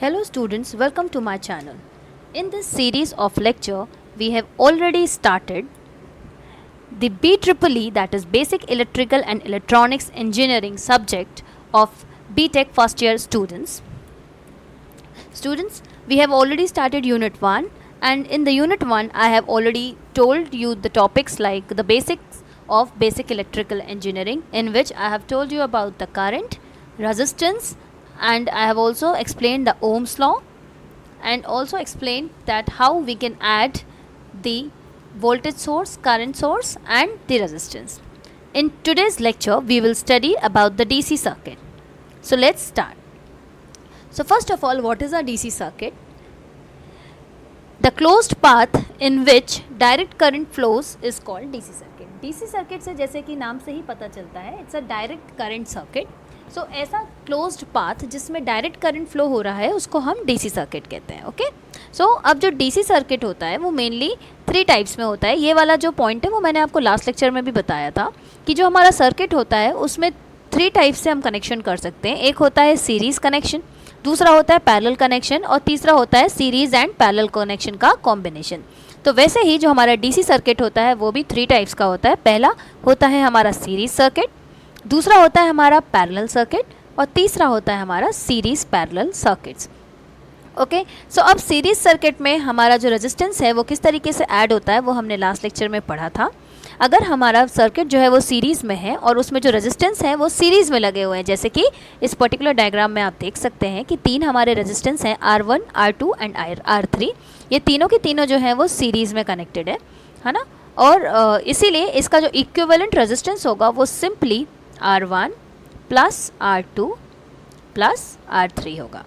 Hello students, welcome to my channel. In this series of lecture, we have already started the BEEE, that is Basic Electrical and Electronics Engineering subject of BTech first year students. Students, we have already started Unit 1, and in the Unit 1 I have already told you the topics like the basics of Basic Electrical Engineering, in which I have told you about the current, resistance, and I have also explained the Ohm's law and also explained that how we can add the voltage source, current source and the resistance. In today's lecture we will study about the DC circuit. So let's start. So first of all, what is a DC circuit? The closed path in which direct current flows is called DC circuit. DC circuit से जैसे कि नाम से ही पता चलता है, it's a direct current circuit. सो ऐसा closed path जिसमें डायरेक्ट करंट फ्लो हो रहा है उसको हम डीसी सर्किट कहते हैं. ओके, सो अब जो डीसी सर्किट होता है वो मेनली 3 टाइप्स में होता है. ये वाला जो पॉइंट है वो मैंने आपको लास्ट लेक्चर में भी बताया था कि जो हमारा सर्किट होता है उसमें 3 टाइप से हम कनेक्शन कर सकते हैं. एक होता है सीरीज़ कनेक्शन, दूसरा होता है पैरेलल कनेक्शन और तीसरा होता है सीरीज़ एंड पैरेलल कनेक्शन का कॉम्बिनेशन. तो वैसे ही जो हमारा डीसी सर्किट होता है वो भी 3 टाइप्स का होता है. पहला होता है हमारा सीरीज़ सर्किट, दूसरा होता है हमारा पैरेलल सर्किट और तीसरा होता है हमारा सीरीज़ पैरेलल सर्किट्स. ओके, सो अब सीरीज़ सर्किट में हमारा जो रेजिस्टेंस है वो किस तरीके से ऐड होता है वो हमने लास्ट लेक्चर में पढ़ा था. अगर हमारा सर्किट जो है वो सीरीज़ में है और उसमें जो रेजिस्टेंस है वो सीरीज़ में लगे हुए हैं, जैसे कि इस पर्टिकुलर डायग्राम में आप देख सकते हैं कि 3 हमारे रेजिस्टेंस हैं R1, R2 एंड R3. ये तीनों के तीनों जो हैं वो सीरीज़ में कनेक्टेड है ना. और इसीलिए इसका जो इक्विवेलेंट रेजिस्टेंस होगा वो simply R1 plus R2 plus R3 होगा.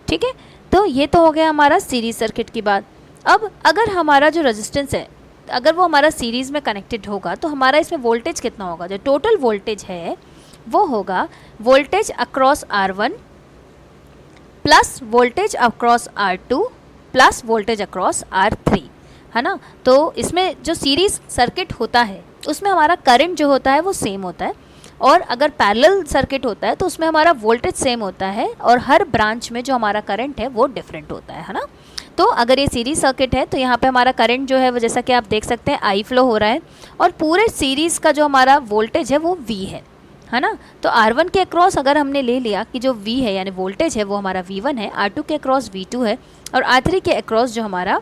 ठीक है, तो ये तो हो गया हमारा सीरीज सर्किट की बात. अब अगर हमारा जो रेजिस्टेंस है अगर वो हमारा सीरीज़ में कनेक्टेड होगा तो हमारा इसमें वोल्टेज कितना होगा? जो टोटल वोल्टेज है वो होगा voltage across R1 plus voltage across R2 plus voltage across R3, है ना. तो इसमें जो सीरीज़ सर्किट होता है उसमें हमारा करंट जो होता है वो सेम होता है, और अगर पैरेलल सर्किट होता है तो उसमें हमारा वोल्टेज सेम होता है और हर ब्रांच में जो हमारा करंट है वो डिफरेंट होता है ना. तो अगर ये सीरीज सर्किट है तो यहाँ पे हमारा करंट जो है वो जैसा कि आप देख सकते हैं आई फ्लो हो रहा है, और पूरे सीरीज़ का जो हमारा वोल्टेज है वो V है ना. तो R1 के अक्रॉस अगर हमने ले लिया कि जो V है यानी वोल्टेज है वो हमारा V1 है, R2 के अक्रॉस V2 है और R3 के अक्रॉस जो हमारा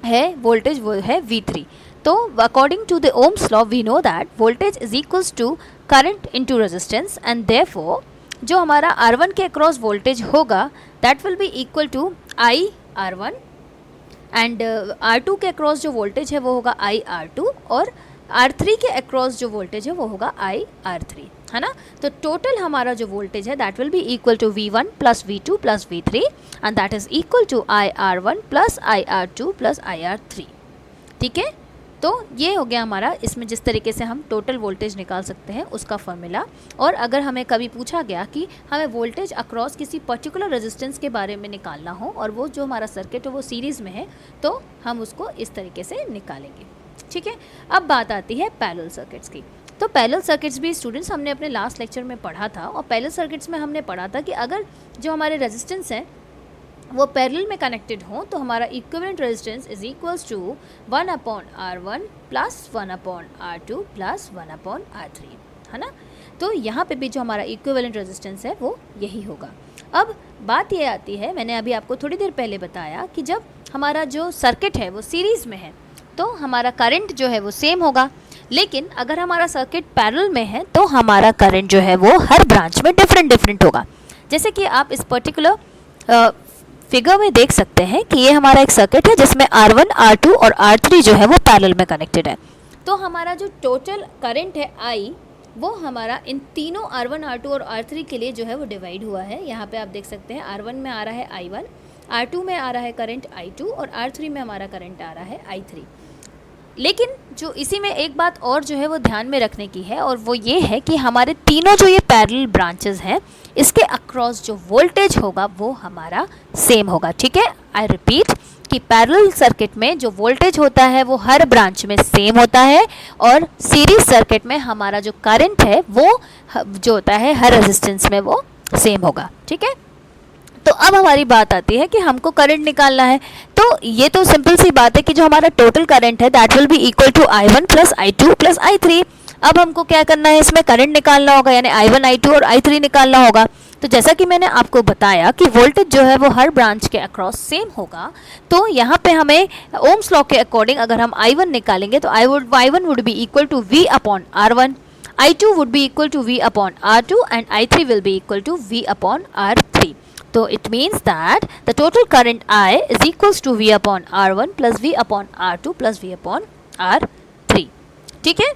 है वोल्टेज वो है V3. तो according to the Ohm's law we know that voltage is equals to current into resistance, and therefore जो हमारा R1 के अक्रॉस वोल्टेज होगा that will be equal to I R1 and R2 के across जो voltage है वो होगा आई R2 और R3 के अक्रॉस जो वोल्टेज है वो होगा आई R3, है ना. तो टोटल हमारा जो वोल्टेज है that will be equal to V1 plus V2 plus V3 and that is equal to I R1 plus I R2 plus I R3. ठीक है, तो ये हो गया हमारा इसमें जिस तरीके से हम टोटल वोल्टेज निकाल सकते हैं उसका फॉर्मूला. और अगर हमें कभी पूछा गया कि हमें वोल्टेज अक्रॉस किसी पर्टिकुलर रेजिस्टेंस के बारे में निकालना हो और वो जो हमारा सर्किट है वो सीरीज़ में है तो हम उसको इस तरीके से निकालेंगे. ठीक है, अब बात आती है पैरेलल सर्किट्स की. तो पैरेलल सर्किट्स भी स्टूडेंट्स हमने अपने लास्ट लेक्चर में पढ़ा था, और पैरेलल सर्किट्स में हमने पढ़ा था कि अगर जो हमारे रेजिस्टेंस हैं वो पैरेलल में कनेक्टेड हो तो हमारा equivalent resistance is equals to 1/R1 plus 1/R2 plus 1/R3, है ना. तो यहाँ पे भी जो हमारा इक्विवेलेंट रेजिस्टेंस है वो यही होगा. अब बात ये आती है, मैंने अभी आपको थोड़ी देर पहले बताया कि जब हमारा जो सर्किट है वो सीरीज़ में है तो हमारा करंट जो है वो सेम होगा, लेकिन अगर हमारा सर्किट पैरेलल में है तो हमारा करंट जो है वो हर ब्रांच में डिफरेंट होगा. जैसे कि आप इस पर्टिकुलर फिगर में देख सकते हैं कि ये हमारा एक सर्किट है जिसमें R1, R2 और R3 जो है वो पैरेलल में कनेक्टेड है. तो हमारा जो टोटल करंट है I वो हमारा इन तीनों R1, R2 और R3 के लिए जो है वो डिवाइड हुआ है. यहाँ पे आप देख सकते हैं R1 में आ रहा है I1, R2 में आ रहा है करंट I2 और R3 में हमारा करंट आ रहा है I3. लेकिन जो इसी में एक बात और जो है वो ध्यान में रखने की है, और वो ये है कि हमारे तीनों जो ये पैरेलल ब्रांचेस हैं इसके अक्रॉस जो वोल्टेज होगा वो हमारा सेम होगा. ठीक है, आई रिपीट कि पैरेलल सर्किट में जो वोल्टेज होता है वो हर ब्रांच में सेम होता है, और सीरीज सर्किट में हमारा जो करंट है वो जो होता है हर रेजिस्टेंस में वो सेम होगा. ठीक है, तो अब हमारी बात आती है कि हमको करंट निकालना है। तो ये तो सिंपल सी बात है कि जो हमारा टोटल करंट है that will be equal to I1 plus I2 plus I3। अब हमको क्या करना है, इसमें करंट निकालना होगा, यानी I1 I2 और I3 निकालना होगा। तो जैसा कि मैंने आपको बताया कि वोल्टेज जो है वो हर ब्रांच के अक्रॉस सेम होगा, तो यहाँ पे हमें ओम्स लॉ के अकॉर्डिंग अगर हम I1 निकालेंगे तो I1 would be equal to V upon R1, I2 would be equal to V upon R2 and I3 will be equal to V upon R3. So it means that the total current I is equals to V upon R1 plus V upon R2 plus V upon R3. ठीक है,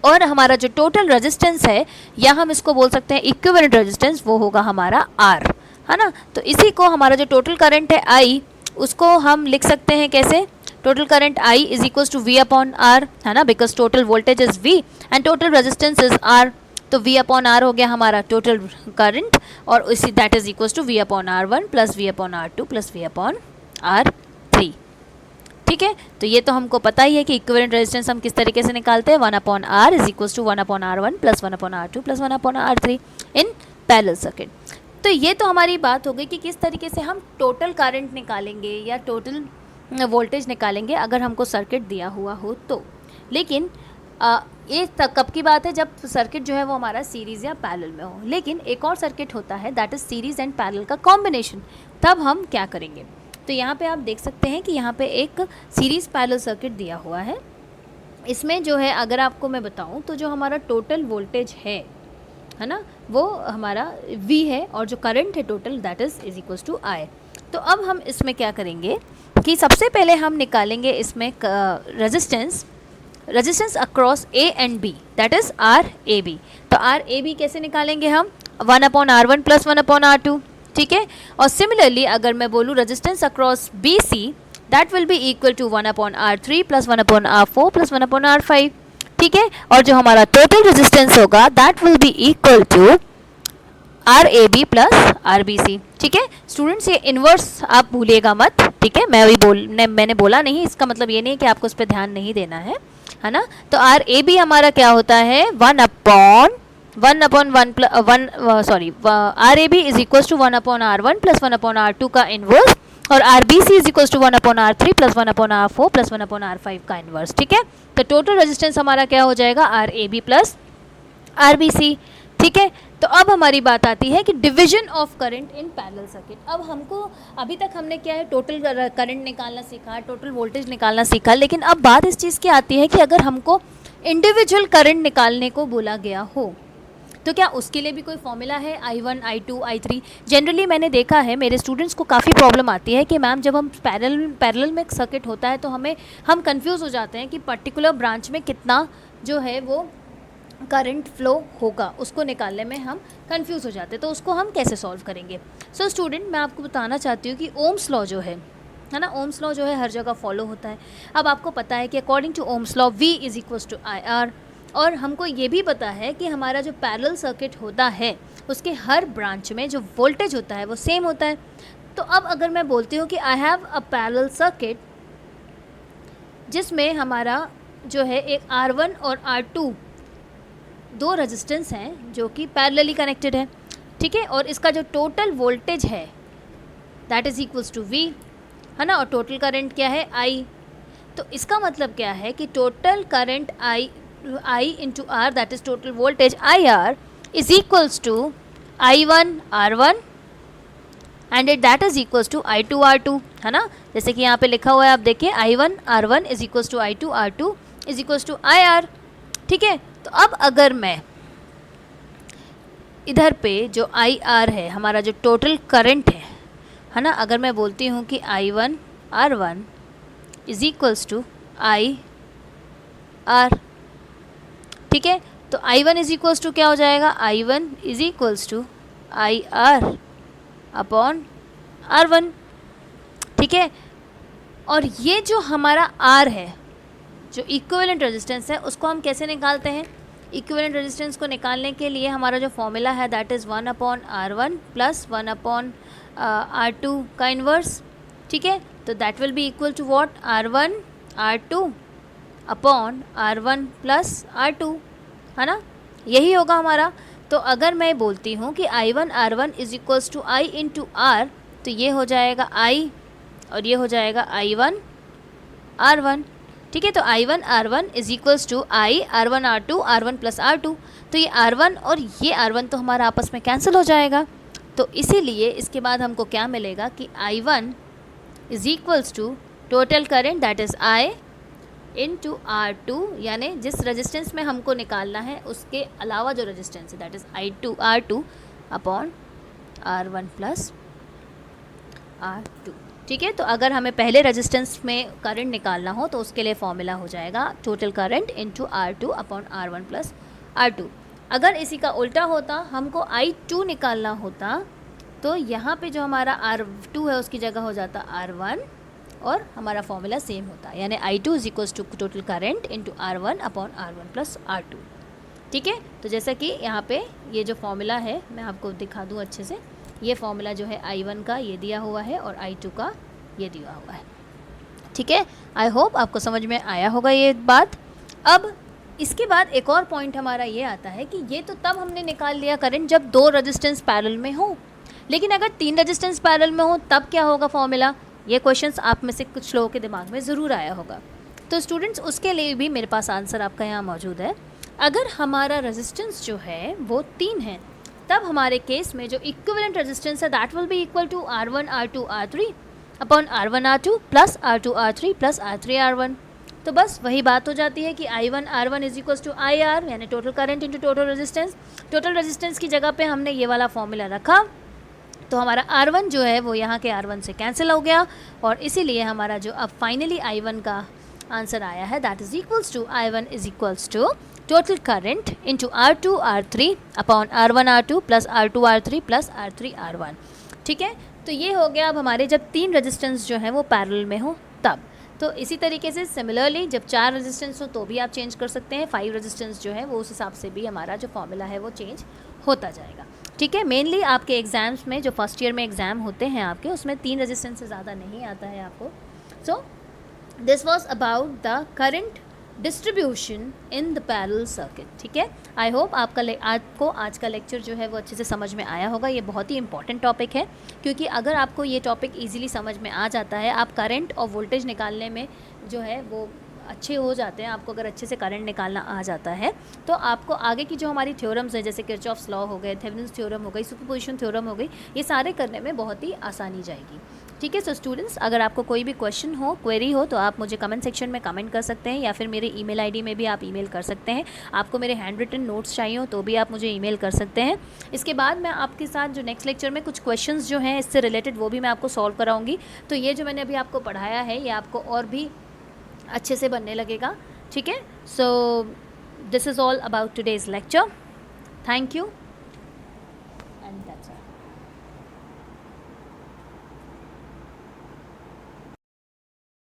और हमारा जो total resistance है या हम इसको बोल सकते हैं इक्विवेलेंट रेजिस्टेंस, वो होगा हमारा R, है ना। तो इसी को हमारा जो टोटल करंट है I, उसको हम लिख सकते हैं कैसे, total current I is equal to V upon R, है ना, because total voltage is V and total resistance is R। तो V अपॉन R हो गया हमारा टोटल करंट, और इसी that is equal to V upon R1 plus V upon R2 plus V upon R3। ठीक है, तो ये तो हमको पता ही है कि इक्विवेलेंट रेजिस्टेंस हम किस तरीके से निकालते हैं, 1 upon R is equal to 1 upon R1 plus 1 upon R2 plus 1 upon R3 in parallel circuit. तो ये तो हमारी बात हो गई कि किस तरीके से हम टोटल करंट निकालेंगे या टोटल वोल्टेज निकालेंगे अगर हमको सर्किट दिया हुआ हो तो। लेकिन ये कब की बात है, जब सर्किट जो है वो हमारा सीरीज़ या पैरेलल में हो। लेकिन एक और सर्किट होता है that is series and parallel का कॉम्बिनेशन, तब हम क्या करेंगे। तो यहाँ पे आप देख सकते हैं कि यहाँ पे एक सीरीज़ पैरेलल सर्किट दिया हुआ है। इसमें जो है अगर आपको मैं बताऊँ तो जो हमारा टोटल वोल्टेज है ना, वो हमारा V है, और जो करंट है total that is equal to I। तो अब हम इसमें क्या करेंगे कि सबसे पहले हम निकालेंगे इसमें resistance across A and B, that is RAB। तो RAB कैसे निकालेंगे हम, 1 upon R1 plus 1 upon R2। ठीक है, और सिमिलरली अगर मैं बोलूँ resistance across BC that will be equal to 1 upon R3 plus 1 upon R4 plus 1 upon R5। ठीक है, और जो हमारा टोटल रेजिस्टेंस होगा that will be equal to RAB plus RBC। ठीक है स्टूडेंट्स, ये इन्वर्स आप भूलिएगा मत। ठीक है, मैंने बोला नहीं, इसका मतलब ये नहीं कि आपको उस पर ध्यान नहीं देना है ना। तो RAB हमारा क्या होता है, 1 upon 1 sorry RAB is equal to 1 upon R1 plus 1 upon R2 का इन्वर्स, और RBC is equal to 1 upon R3 plus 1 upon R4 plus 1 upon R5 का इन्वर्स। ठीक है, तो टोटल रेजिस्टेंस हमारा क्या हो जाएगा, RAB प्लस RBC। ठीक है, तो अब हमारी बात आती है कि division of current in parallel circuit. अब हमको अभी तक हमने क्या है, टोटल करंट निकालना सीखा, टोटल वोल्टेज निकालना सीखा, लेकिन अब बात इस चीज़ की आती है कि अगर हमको इंडिविजुअल करंट निकालने को बोला गया हो तो क्या उसके लिए भी कोई फॉर्मूला है, I1 I2 I3। जनरली मैंने देखा है मेरे स्टूडेंट्स को काफ़ी प्रॉब्लम आती है कि मैम जब हम पैरेलल में सर्किट होता है तो हम कंफ्यूज हो जाते हैं कि पर्टिकुलर ब्रांच में कितना जो है वो करंट फ्लो होगा, उसको निकालने में हम कंफ्यूज हो जाते हैं। तो उसको हम कैसे सॉल्व करेंगे। सो स्टूडेंट, मैं आपको बताना चाहती हूँ कि ओम्स लॉ जो है ना, ओम्स लॉ जो है हर जगह फॉलो होता है। अब आपको पता है कि according to Ohm's law V is equal to IR, और हमको ये भी पता है कि हमारा जो पैरेलल सर्किट होता है उसके हर ब्रांच में जो वोल्टेज होता है वो सेम होता है। तो अब अगर मैं बोलती हूँ कि I have a parallel circuit जिसमें हमारा जो है एक R1 और R2 दो रेजिस्टेंस हैं जो कि पैरेलली कनेक्टेड है। ठीक है, और इसका जो टोटल वोल्टेज है that is equals to V, है ना, और टोटल करंट क्या है, I। तो इसका मतलब क्या है कि total current I into R that is total voltage IR is equals to I1 R1 and that is equals to I2 R2, है ना। जैसे कि यहाँ पे लिखा हुआ है, आप देखिए I1 R1 is equals to I2 R2 is equals to IR। ठीक है, तो अब अगर मैं इधर पे जो IR है, हमारा जो टोटल करंट है ना, अगर मैं बोलती हूँ कि I1 R1 is equals to IR। ठीक है, तो I1 इज इक्वल्स टू क्या हो जाएगा, I1 is equals to IR upon R1। ठीक है, और ये जो हमारा R है, जो इक्विवेलेंट रेजिस्टेंस है, उसको हम कैसे निकालते हैं। इक्विवेलेंट रेजिस्टेंस को निकालने के लिए हमारा जो फॉर्मूला है that is 1 upon R1 plus 1 upon R2 का इन्वर्स। ठीक है, तो that will be equal to what, R1 R2 upon R1 plus R2, है ना, यही होगा हमारा। तो अगर मैं बोलती हूँ कि I1 R1 is equals to I into R, तो ये हो जाएगा I और ये हो जाएगा I1 R1। ठीक है, तो I1 R1 is equals to I R1 R2 R1 plus R2। तो ये R1 और ये R1 तो हमारा आपस में कैंसिल हो जाएगा। तो इसीलिए इसके बाद हमको क्या मिलेगा कि I1 is equals to total current that is I into R2, यानी जिस रेजिस्टेंस में हमको निकालना है उसके अलावा जो रेजिस्टेंस है that is I2 R2 upon R1 plus R2। ठीक है, तो अगर हमें पहले रेजिस्टेंस में करंट निकालना हो तो उसके लिए फॉर्मूला हो जाएगा total current into R2 upon R1 plus R2। अगर इसी का उल्टा होता, हमको I2 निकालना होता, तो यहाँ पे जो हमारा R2 है उसकी जगह हो जाता R1 और हमारा फॉर्मूला सेम होता है, यानी I2 is equals to total current into R1 upon R1 plus R2। ठीक है, तो जैसा कि यहाँ पे ये जो फॉर्मूला है मैं आपको दिखा दूँ अच्छे से। ये फॉर्मूला जो है I1 का ये दिया हुआ है और I2 का ये दिया हुआ है। ठीक है, आई होप आपको समझ में आया होगा ये बात। अब इसके बाद एक और पॉइंट हमारा ये आता है कि ये तो तब हमने निकाल लिया करंट जब दो रेजिस्टेंस पैरेलल में हो, लेकिन अगर तीन रेजिस्टेंस पैरेलल में हो तब क्या होगा फॉर्मूला। ये क्वेश्चंस आप में से कुछ लोगों के दिमाग में ज़रूर आया होगा। तो स्टूडेंट्स उसके लिए भी मेरे पास आंसर आपका यहाँ मौजूद है। अगर हमारा रेजिस्टेंस जो है वो 3 है, तब हमारे केस में जो इक्विवेलेंट रेजिस्टेंस है that will be equal to R1 R2 R3 upon R1 R2 plus R2 R3 plus R3 R1। तो बस वही बात हो जाती है कि I1 R1 is equals to IR, यानी total current into total resistance. Total resistance की जगह पे हमने ये वाला फॉर्मूला रखा, तो हमारा R1 जो है वो यहाँ के R1 से कैंसिल हो गया, और इसीलिए हमारा जो अब फाइनली I1 का आंसर आया है that is equals to I1 is equals to total current into R2 R3 upon R1 R2 plus R2 R3 plus R3 R1। ठीक है, तो ये हो गया अब हमारे जब 3 रेजिस्टेंस जो है वो पैरेलल में हो तब। तो इसी तरीके से सिमिलरली जब 4 रेजिस्टेंस हो तो भी आप चेंज कर सकते हैं, 5 रेजिस्टेंस जो है वो उस हिसाब से भी हमारा जो फॉर्मूला है वो चेंज होता जाएगा। ठीक है, मेनली आपके एग्ज़ाम्स में जो फर्स्ट ईयर में एग्ज़ाम होते हैं आपके, उसमें 3 रेजिस्टेंस से ज़्यादा नहीं आता है आपको। So this was about the current distribution in the parallel circuit. ठीक है, आई होप आपको आज का लेक्चर जो है वो अच्छे से समझ में आया होगा। ये बहुत ही इंपॉर्टेंट टॉपिक है, क्योंकि अगर आपको ये टॉपिक इजीली समझ में आ जाता है, आप करंट और वोल्टेज निकालने में जो है वो अच्छे हो जाते हैं। आपको अगर अच्छे से करंट निकालना आ जाता है तो आपको आगे की जो हमारी थ्योरम्स है जैसे किरचॉफ्स लॉ हो गए, थेवेनिन्स थ्योरम हो गई, सुपरपोजिशन थ्योरम हो गई, ये सारे करने में बहुत ही आसानी जाएगी। ठीक है, सो स्टूडेंट्स अगर आपको कोई भी क्वेश्चन हो, क्वेरी हो, तो आप मुझे कमेंट सेक्शन में कमेंट कर सकते हैं, या फिर मेरे ईमेल आईडी में भी आप ईमेल कर सकते हैं। आपको मेरे हैंड रिटन नोट्स चाहिए हो तो भी आप मुझे ईमेल कर सकते हैं। इसके बाद मैं आपके साथ जो नेक्स्ट लेक्चर में कुछ क्वेश्चंस जो हैं इससे रिलेटेड वो भी मैं आपको सॉल्व कराऊंगी। तो ये जो मैंने अभी आपको पढ़ाया है ये आपको और भी अच्छे से बनने लगेगा। ठीक है, so this is all about today's lecture. Thank you.